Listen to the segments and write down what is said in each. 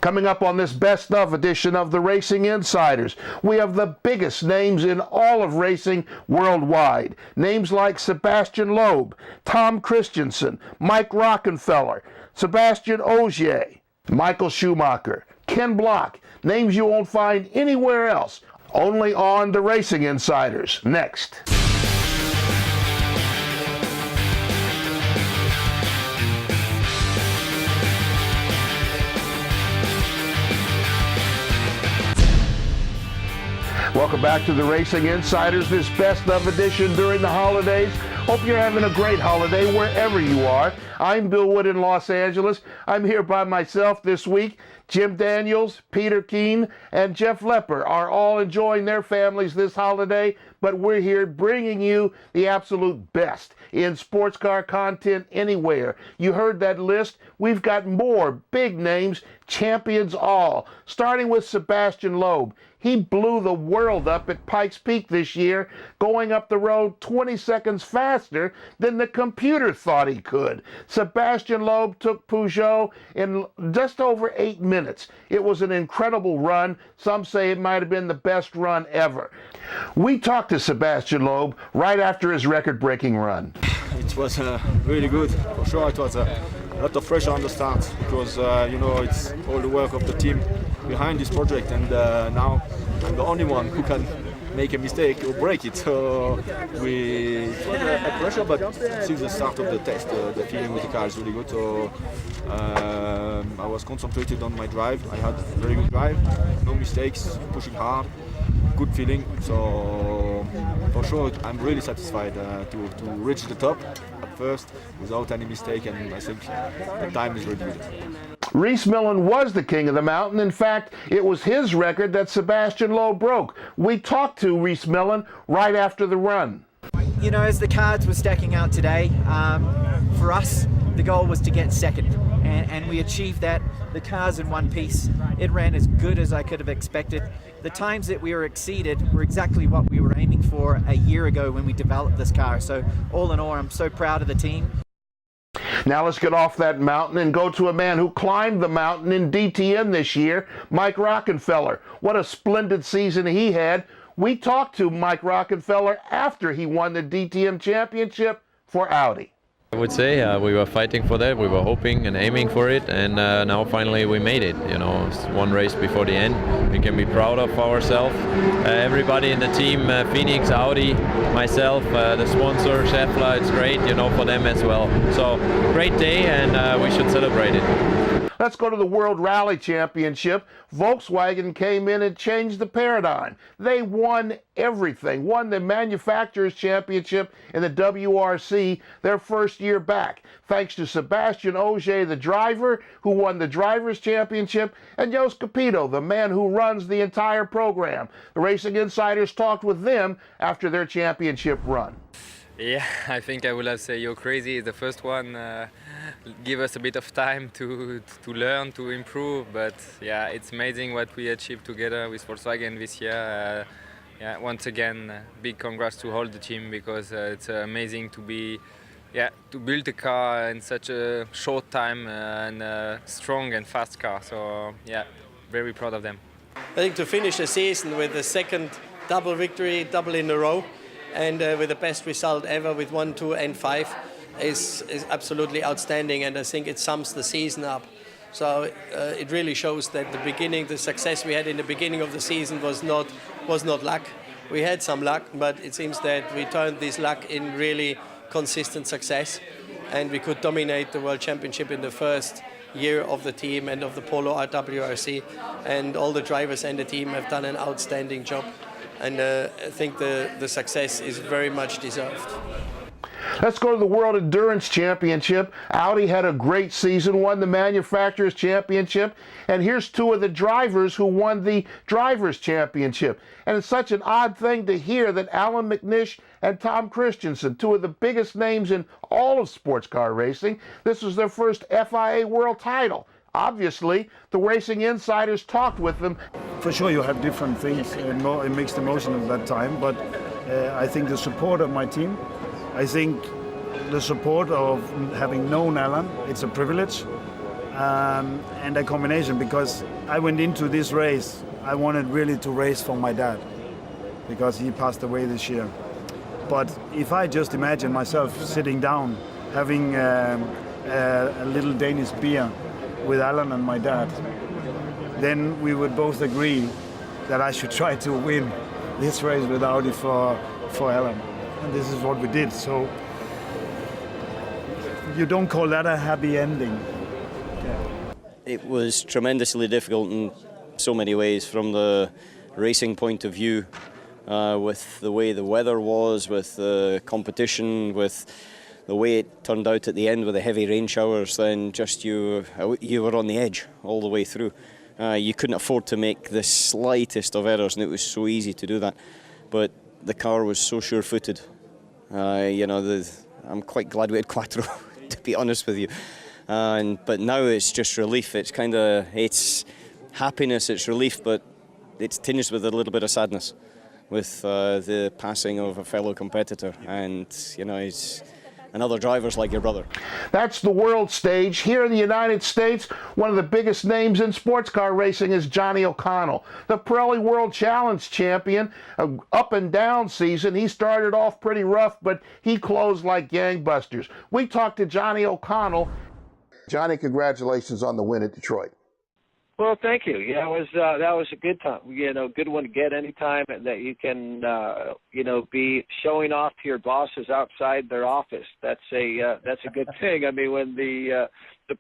Coming up on this best of edition of the Racing Insiders, we have the biggest names in all of racing worldwide. Names like Sebastien Loeb, Tom Christensen, Mike Rockenfeller, Sebastian Ogier, Michael Schumacher, Ken Block, names you won't find anywhere else, only on the Racing Insiders. Next. Welcome back to the Racing Insiders, this best of edition during the holidays. Hope you're having a great holiday wherever you are. I'm Bill Wood in Los Angeles. I'm here by myself this week. Jim Daniels, Peter Keene, and Jeff Lepper are all enjoying their families this holiday, but we're here bringing you the absolute best in sports car content anywhere. You heard that list. We've got more big names, champions all, starting with Sebastien Loeb. He blew the world up at Pikes Peak this year, going up the road 20 seconds faster than the computer thought he could. Sebastien Loeb took Peugeot in just over 8 minutes. It was an incredible run. Some say it might have been the best run ever. We talked to Sebastien Loeb right after his record-breaking run. It was really good. For sure, it was a lot of pressure on the start because, it's all the work of the team behind this project, and now I'm the only one who can make a mistake or break it. So it was a pressure, but since the start of the test, the feeling with the car is really good. So I was concentrated on my drive. I had a very good drive, no mistakes, pushing hard, good feeling. So for sure, I'm really satisfied to reach the top at first without any mistake, and I think the time is really good. Rhys Millen was the king of the mountain. In fact, it was his record that Sebastien Loeb broke. We talked to Rhys Millen right after the run. You know, as the cards were stacking out today, for us, the goal was to get second, and we achieved that. The car's in one piece. It ran as good as I could have expected. The times that we were exceeded were exactly what we were aiming for a year ago when we developed this car. So all in all, I'm so proud of the team. Now let's get off that mountain and go to a man who climbed the mountain in DTM this year, Mike Rockenfeller. What a splendid season he had. We talked to Mike Rockenfeller after he won the DTM championship for Audi. I would say we were fighting for that, we were hoping and aiming for it, and now finally we made it. It's one race before the end. We can be proud of ourselves. Everybody in the team, Phoenix, Audi, myself, the sponsor, Scheffler, it's great, for them as well. So great day, and we should celebrate it. Let's go to the World Rally Championship. Volkswagen came in and changed the paradigm. They won everything, won the Manufacturers' Championship in the WRC their first year back, thanks to Sebastian Ogier, the driver, who won the Drivers' Championship, and Jost Capito, the man who runs the entire program. The Racing Insiders talked with them after their championship run. Yeah, I think I will have to say You're Crazy is the first one. Give us a bit of time to learn, to improve, but yeah, it's amazing what we achieved together with Volkswagen this year. Once again, big congrats to all the team, because it's amazing to build a car in such a short time and a strong and fast car. So yeah, very proud of them. I think to finish the season with the second double victory, double in a row, and with the best result ever with 1, 2, and 5 is absolutely outstanding, and I think it sums the season up. So it really shows that the success we had in the beginning of the season was not luck. We had some luck, but it seems that we turned this luck in really consistent success, and we could dominate the World Championship in the first year of the team and of the Polo WRC, and all the drivers and the team have done an outstanding job, and I think the success is very much deserved. Let's go to the World Endurance Championship. Audi had a great season, won the Manufacturers' Championship, and here's two of the drivers who won the Drivers' Championship. And it's such an odd thing to hear that Alan McNish and Tom Christensen, two of the biggest names in all of sports car racing, this was their first FIA World title. Obviously, the Racing Insiders talked with them. For sure you have different things, it makes the motion at that time, but I think the support of my team, I think the support of having known Alan, it's a privilege. and a combination, because I went into this race, I wanted really to race for my dad, because he passed away this year. But if I just imagine myself sitting down, having a little Danish beer with Alan and my dad, then we would both agree that I should try to win this race with Audi for Alan. And this is what we did. So you don't call that a happy ending. It was tremendously difficult in so many ways, from the racing point of view, with the way the weather was, with the competition, with the way it turned out at the end with the heavy rain showers. Then just you were on the edge all the way through. You couldn't afford to make the slightest of errors, and it was so easy to do that. But the car was so sure-footed. I'm quite glad we had Quattro, to be honest with you. But now it's just relief. It's happiness, it's relief, but it's tinged with a little bit of sadness with the passing of a fellow competitor. And, it's another driver's like your brother. That's the world stage. Here in the United States, one of the biggest names in sports car racing is Johnny O'Connell, the Pirelli World Challenge champion. An up and down season. He started off pretty rough, but he closed like gangbusters. We talked to Johnny O'Connell. Johnny, congratulations on the win at Detroit. Well, thank you. Yeah, that was a good time. Good one to get anytime that you can, be showing off to your bosses outside their office. That's a good thing. I mean, when the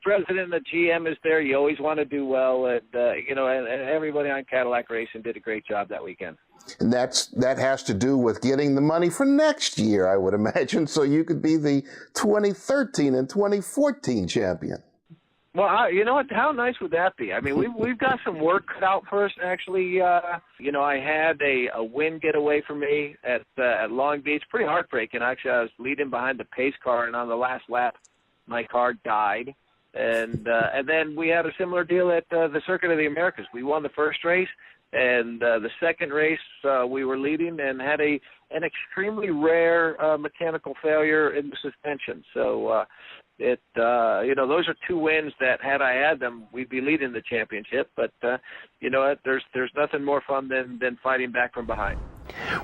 president and the GM is there, you always want to do well, and and everybody on Cadillac Racing did a great job that weekend. And that has to do with getting the money for next year, I would imagine, so you could be the 2013 and 2014 champion. Well, you know what? How nice would that be? I mean, we've got some work cut out for us. Actually, I had a win get away from me at Long Beach. Pretty heartbreaking. Actually, I was leading behind the pace car, and on the last lap, my car died. And then we had a similar deal at the Circuit of the Americas. We won the first race, and the second race we were leading and had an extremely rare mechanical failure in the suspension. So. Those are two wins that, had I had them, we'd be leading the championship. But there's nothing more fun than fighting back from behind.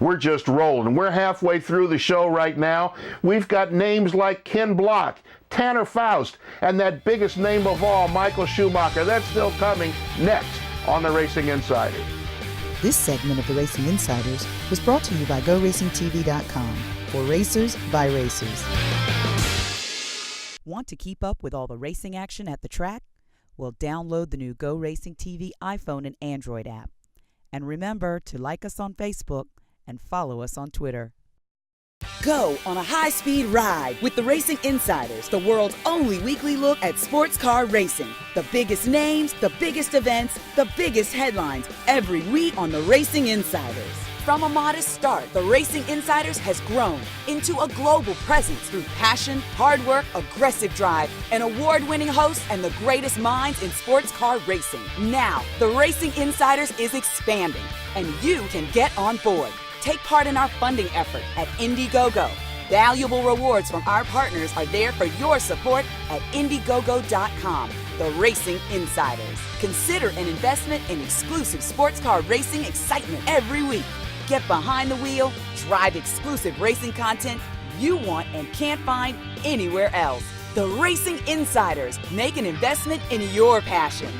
We're just rolling. We're halfway through the show right now. We've got names like Ken Block, Tanner Foust, and that biggest name of all, Michael Schumacher. That's still coming next on the Racing Insiders. This segment of the Racing Insiders was brought to you by GoRacingTV.com, for racers by racers. Want to keep up with all the racing action at the track? Well, download the new Go Racing TV iPhone and Android app. And remember to like us on Facebook and follow us on Twitter. Go on a high-speed ride with the Racing Insiders, the world's only weekly look at sports car racing. The biggest names, the biggest events, the biggest headlines, every week on the Racing Insiders. From a modest start, the Racing Insiders has grown into a global presence through passion, hard work, aggressive drive, an award-winning host, and the greatest minds in sports car racing. Now, the Racing Insiders is expanding, and you can get on board. Take part in our funding effort at Indiegogo. Valuable rewards from our partners are there for your support at Indiegogo.com. The Racing Insiders. Consider an investment in exclusive sports car racing excitement every week. Get behind the wheel, drive exclusive racing content you want and can't find anywhere else. The Racing Insiders. Make an investment in your passion.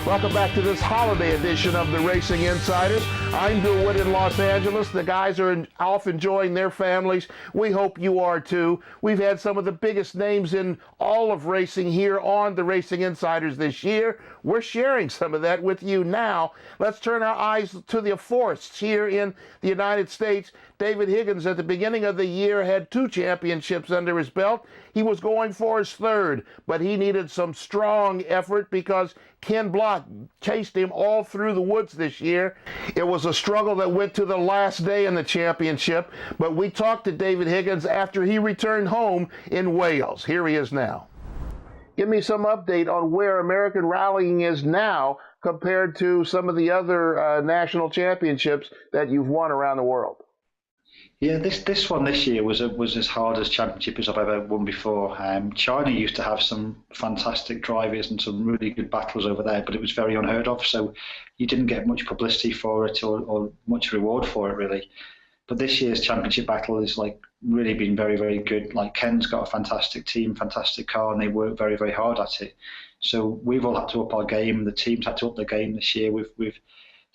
Welcome back to this holiday edition of the Racing Insiders. I'm Bill Wood in Los Angeles. The guys are off enjoying their families. We hope you are too. We've had some of the biggest names in all of racing here on the Racing Insiders this year. We're sharing some of that with you now. Let's turn our eyes to the forests here in the United States. David Higgins at the beginning of the year had 2 championships under his belt. He was going for his 3rd, but he needed some strong effort because Ken Block chased him all through the woods this year. It was a struggle that went to the last day in the championship, but we talked to David Higgins after he returned home in Wales. Here he is now. Give me some update on where American rallying is now compared to some of the other national championships that you've won around the world. Yeah, this one this year was as hard as championship as I've ever won before. China used to have some fantastic drivers and some really good battles over there, but it was very unheard of. So you didn't get much publicity for it or much reward for it really. But this year's championship battle is like really been very, very good. Like Ken's got a fantastic team, fantastic car, and they work very, very hard at it. So we've all had to up our game. The team's had to up their game this year. We've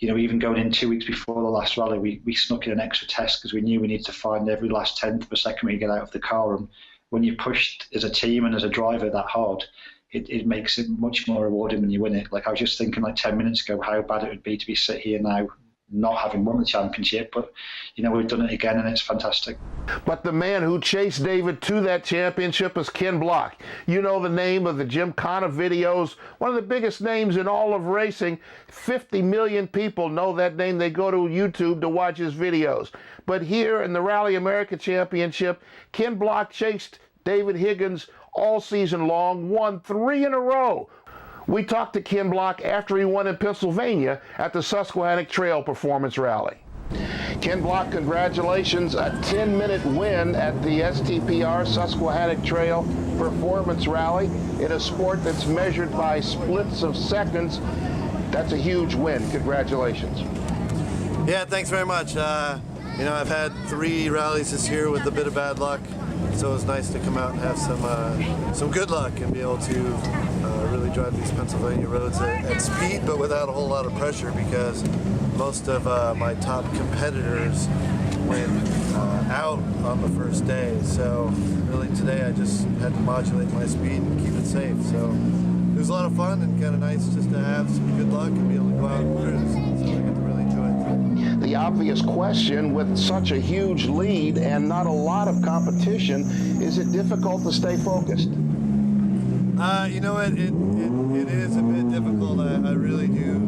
even going in 2 weeks before the last rally, we snuck in an extra test because we knew we needed to find every last tenth of a second we get out of the car. And when you're pushed as a team and as a driver that hard, it makes it much more rewarding when you win it. Like I was just thinking like 10 minutes ago how bad it would be to be sit here now not having won the championship, but we've done it again and it's fantastic. But the man who chased David to that championship is Ken Block. You know the name of the Gymkhana videos, one of the biggest names in all of racing. 50 million people know that name. They go to YouTube to watch his videos. But here in the Rally America Championship, Ken Block chased David Higgins all season long, won 3 in a row. We talked to Ken Block after he won in Pennsylvania at the Susquehannock Trail Performance Rally. Ken Block, congratulations, a 10-minute win at the STPR Susquehannock Trail Performance Rally in a sport that's measured by splits of seconds. That's a huge win. Congratulations. Yeah, thanks very much. I've had 3 rallies this year with a bit of bad luck, so it was nice to come out and have some good luck and be able to really drive these Pennsylvania roads at speed, but without a whole lot of pressure, because most of my top competitors went out on the first day. So really today I just had to modulate my speed and keep it safe. So it was a lot of fun and kind of nice just to have some good luck and be able to go out and cruise. So I get to really enjoy it. The obvious question, with such a huge lead and not a lot of competition, is it difficult to stay focused? It is a bit difficult. I really do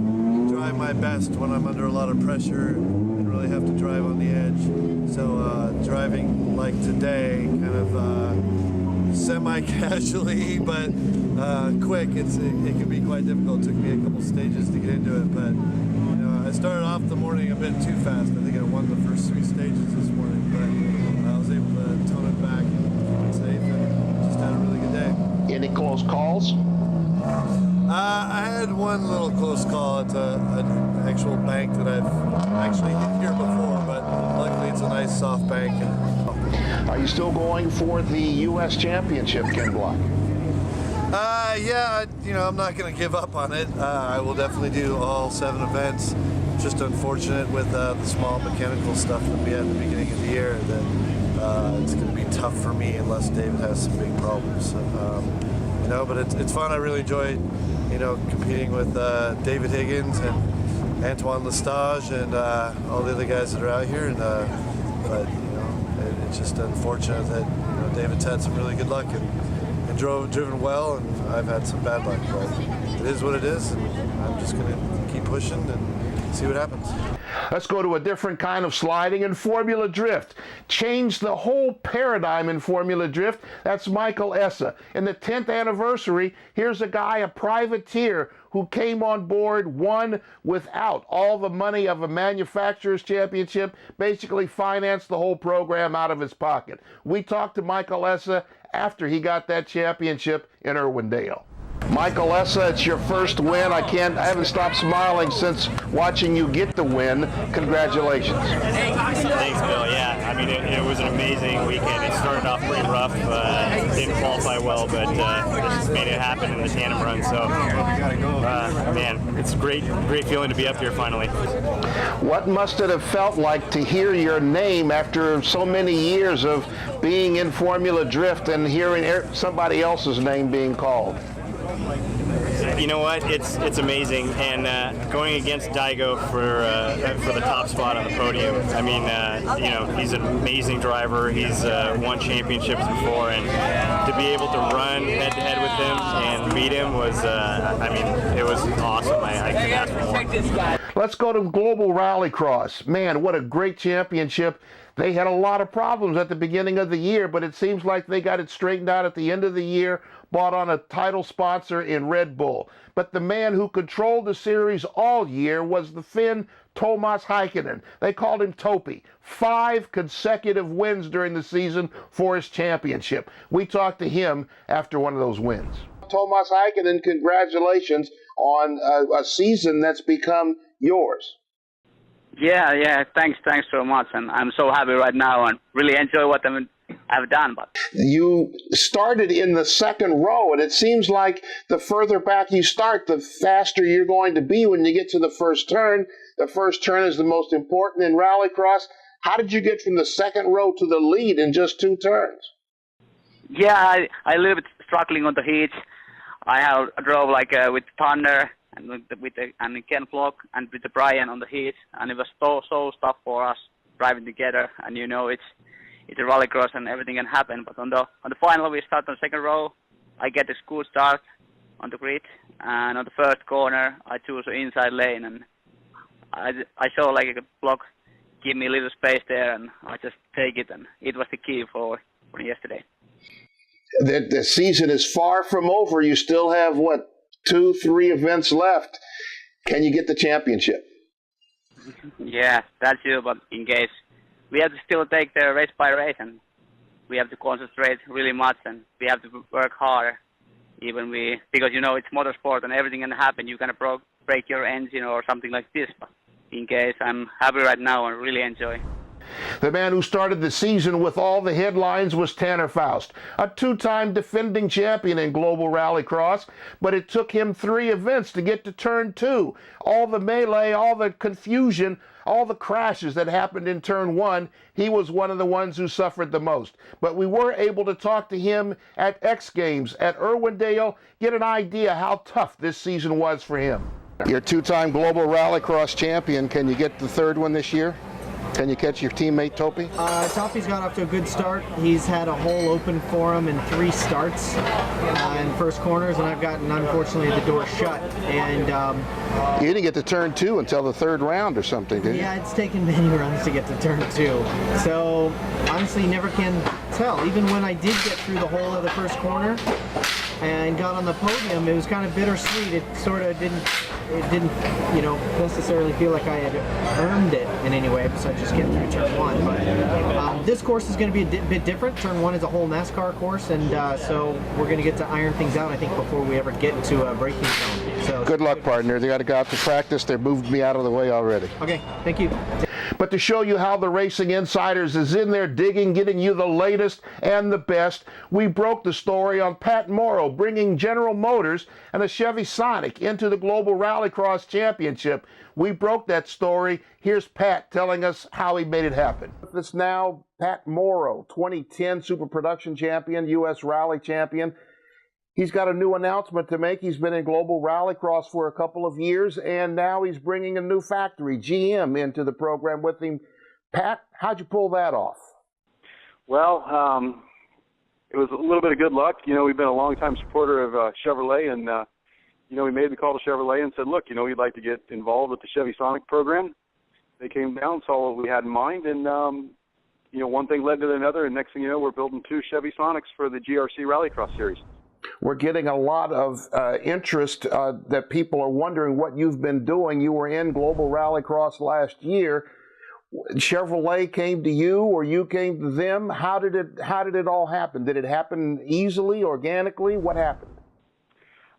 drive my best when I'm under a lot of pressure and really have to drive on the edge. So driving like today, kind of semi-casually, but quick, it can be quite difficult. It took me a couple stages to get into it, but I started off the morning a bit too fast. I think I won the first 3 stages this morning, but I was able to tone it back and safe and just had a really good day. Any close calls? I had one little close call at an actual bank that I've actually hit here before, but luckily it's a nice soft bank. Are you still going for the U.S. Championship, Ken Block? Yeah, I'm not going to give up on it. I will definitely do all 7 events. Just unfortunate with the small mechanical stuff that we had at the beginning of the year that it's going to be tough for me unless David has some big problems. But it's fun. I really enjoy, competing with David Higgins and Antoine Lestage and all the other guys that are out here. But it's just unfortunate that David's had some really good luck and driven well, and I've had some bad luck. But it is what it is, and I'm just going to keep pushing and see what happens. Let's go to a different kind of sliding in Formula Drift. Changed the whole paradigm in Formula Drift. That's Michael Essa. In the 10th anniversary, here's a guy, a privateer, who came on board, won without all the money of a manufacturer's championship, basically financed the whole program out of his pocket. We talked to Michael Essa after he got that championship in Irwindale. Michael Essa, it's your first win. I haven't stopped smiling since watching you get the win. Congratulations. Thanks, Bill. Yeah, I mean, it was an amazing weekend. It started off pretty rough, didn't qualify well, but just made it happen in the tandem run. So, man, it's a great feeling to be up here finally. What must it have felt like to hear your name after so many years of being in Formula Drift and hearing somebody else's name being called? You know what? It's amazing, and going against Daigo for the top spot on the podium. I mean, he's an amazing driver. He's won championships before, and to be able to run head-to-head with him and beat him was, it was awesome. I couldn't ask for more. Let's go to Global Rallycross. Man, what a great championship. They had a lot of problems at the beginning of the year, but it seems like they got it straightened out at the end of the year, bought on a title sponsor in Red Bull. But the man who controlled the series all year was the Finn Tomas Heikkinen. They called him Topi. 5 consecutive wins during the season for his championship. We talked to him after one of those wins. Tomas Heikkinen, congratulations on a season that's become yours. Yeah, thanks so much, and I'm so happy right now and really enjoy what I've done. But you started in the second row, and it seems like the further back you start, the faster you're going to be when you get to the first turn. The first turn is the most important in Rallycross. How did you get from the second row to the lead in just 2 turns? Yeah, I a little bit struggling on the heats. I drove like with Thunder and with Ken Flock and with the Brian on the heat, and it was so tough for us driving together. And you know, it's a rallycross and everything can happen. But on the final, we start on the second row. I get a good start on the grid, and on the first corner, I choose the inside lane, and I saw like a block give me a little space there, and I just take it, and it was the key for yesterday. The season is far from over. You still have, 2-3 events left. Can you get the championship? Yeah, that's true, but in case we have to still take the race by race, and we have to concentrate really much, and we have to work harder. Because you know it's motorsport and everything can happen. You can break your engine or something like this. But in case, I'm happy right now and really enjoy. The man who started the season with all the headlines was Tanner Foust, a 2-time defending champion in Global Rallycross, but it took him 3 events to get to turn 2. All the melee, all the confusion, all the crashes that happened in turn 1, he was one of the ones who suffered the most. But we were able to talk to him at X Games at Irwindale, get an idea how tough this season was for him. You're 2-time Global Rallycross champion. Can you get the 3rd one this year? Can you catch your teammate Topi? Topi's got off to a good start. He's had a hole open for him in 3 starts in first corners, and I've gotten, unfortunately, the door shut. And you didn't get to turn 2 until the 3rd round or something, did you? Yeah, it's taken many runs to get to turn 2. So honestly, you never can tell. Even when I did get through the whole of the first corner and got on the podium, it was kind of bittersweet. It sort of didn't, necessarily feel like I had earned it in any way besides just getting through turn 1. But this course is going to be a bit different. Turn 1 is a whole NASCAR course, and so we're going to get to iron things out, I think, before we ever get to a braking zone. So good luck, partner. They got to go out to practice. They moved me out of the way already. Okay, thank you. But to show you how the Racing Insiders is in there digging, getting you the latest and the best, we broke the story on Pat Moro bringing General Motors and a Chevy Sonic into the Global Rallycross Championship. We broke that story. Here's Pat telling us how he made it happen. It's now Pat Moro, 2010 Super Production Champion, U.S. Rally Champion. He's got a new announcement to make. He's been in Global Rallycross for a couple of years, and now he's bringing a new factory, GM, into the program with him. Pat, how'd you pull that off? Well, it was a little bit of good luck. You know, we've been a long-time supporter of Chevrolet, and, we made the call to Chevrolet and said, look, we'd like to get involved with the Chevy Sonic program. They came down, saw what we had in mind, and, one thing led to another, and next thing you know, we're building 2 Chevy Sonics for the GRC Rallycross Series. We're getting a lot of interest that people are wondering what you've been doing. You were in Global Rallycross last year. Chevrolet came to you, or you came to them. How did it all happen? Did it happen easily, organically? What happened?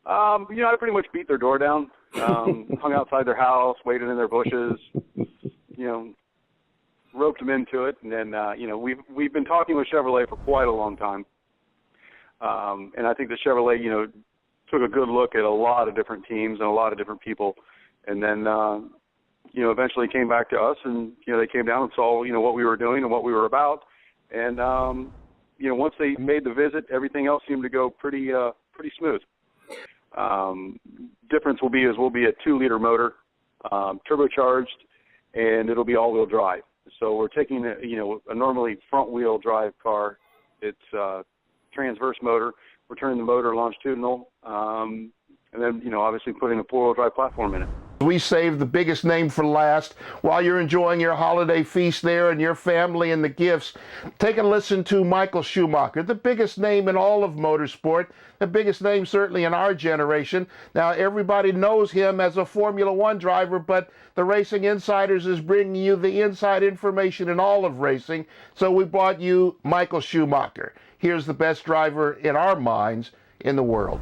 I pretty much beat their door down, hung outside their house, waited in their bushes, roped them into it, and then we've been talking with Chevrolet for quite a long time. And I think the Chevrolet, took a good look at a lot of different teams and a lot of different people, and then, eventually came back to us, and, they came down and saw, what we were doing and what we were about. And, once they made the visit, everything else seemed to go pretty smooth. Difference will be we'll be a 2-liter motor, turbocharged, and it'll be all-wheel drive. So we're taking, a normally front-wheel drive car. It's transverse motor. We're turning the motor longitudinal, and then, obviously putting a 4-wheel drive platform in it. We saved the biggest name for last. While you're enjoying your holiday feast there and your family and the gifts, take a listen to Michael Schumacher, the biggest name in all of motorsport, the biggest name certainly in our generation. Now, everybody knows him as a Formula One driver, but the Racing Insiders is bringing you the inside information in all of racing. So we brought you Michael Schumacher. Here's the best driver in our minds in the world.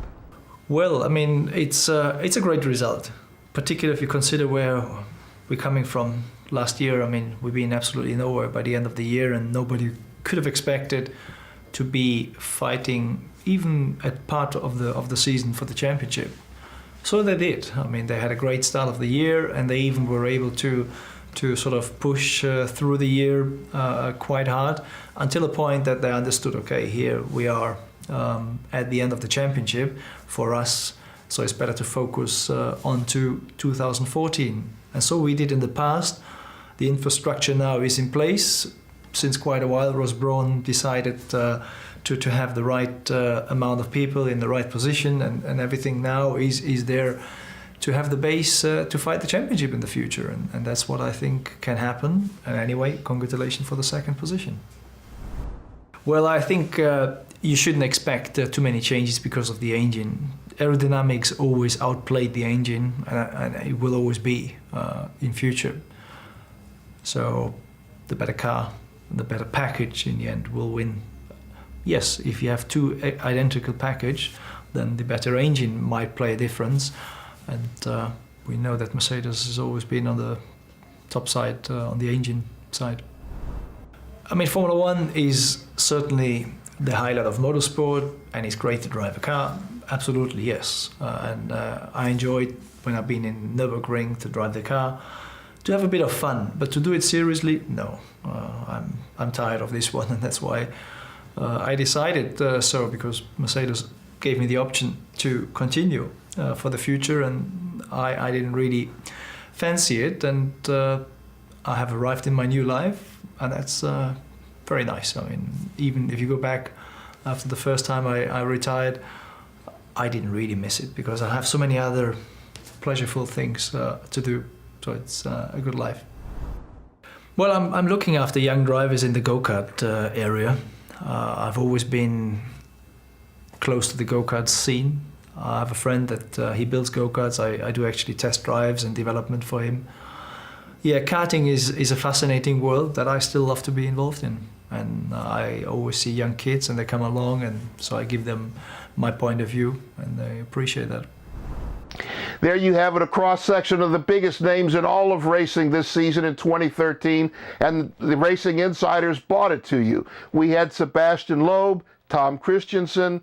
Well, I mean, it's a great result, particularly if you consider where we're coming from last year. I mean, we've been absolutely nowhere by the end of the year, and nobody could have expected to be fighting even at part of the season for the championship. So they did. I mean, they had a great start of the year, and they even were able to sort of push through the year quite hard until a point that they understood, okay, here we are at the end of the championship for us, so it's better to focus on to 2014. And so we did in the past. The infrastructure now is in place. Since quite a while, Ross Brawn decided to have the right amount of people in the right position, and everything now is there to have the base to fight the championship in the future. And that's what I think can happen. And anyway, congratulations for the second position. Well, I think you shouldn't expect too many changes because of the engine. Aerodynamics always outplayed the engine, and it will always be in future. So the better car, the better package in the end will win. Yes, if you have two identical package, then the better engine might play a difference. And we know that Mercedes has always been on the top side, on the engine side. I mean, Formula One is certainly the highlight of motorsport, and it's great to drive a car. Absolutely, yes. And I enjoyed when I've been in Nürburgring to drive the car, to have a bit of fun. But to do it seriously, no. I'm tired of this one, and that's why I decided so, because Mercedes gave me the option to continue for the future, and I didn't really fancy it, and I have arrived in my new life, and that's very nice. I mean, even if you go back after the first time I retired, I didn't really miss it because I have so many other pleasureful things to do, so it's a good life. Well, I'm looking after young drivers in the go-kart area. I've always been close to the go-kart scene. I have a friend that he builds go-karts. I do actually test drives and development for him. Yeah, karting is a fascinating world that I still love to be involved in. And I always see young kids and they come along, and so I give them my point of view, and they appreciate that. There you have it, a cross-section of the biggest names in all of racing this season in 2013, and the Racing Insiders brought it to you. We had Sebastien Loeb, Tom Christensen,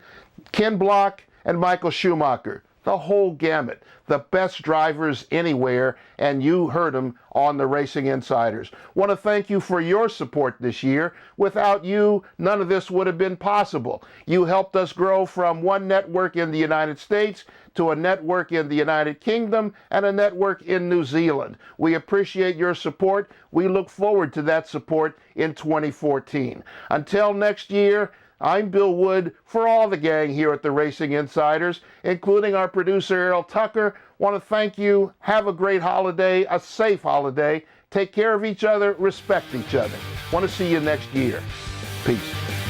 Ken Block, and Michael Schumacher. The whole gamut, the best drivers anywhere, and you heard them on the Racing Insiders. Want to thank you for your support this year. Without you, none of this would have been possible. You helped us grow from one network in the United States to a network in the United Kingdom and a network in New Zealand. We appreciate your support. We look forward to that support in 2014. Until next year, I'm Bill Wood for all the gang here at the Racing Insiders, including our producer Errol Tucker. Want to thank you. Have a great holiday, a safe holiday. Take care of each other, respect each other. Want to see you next year. Peace.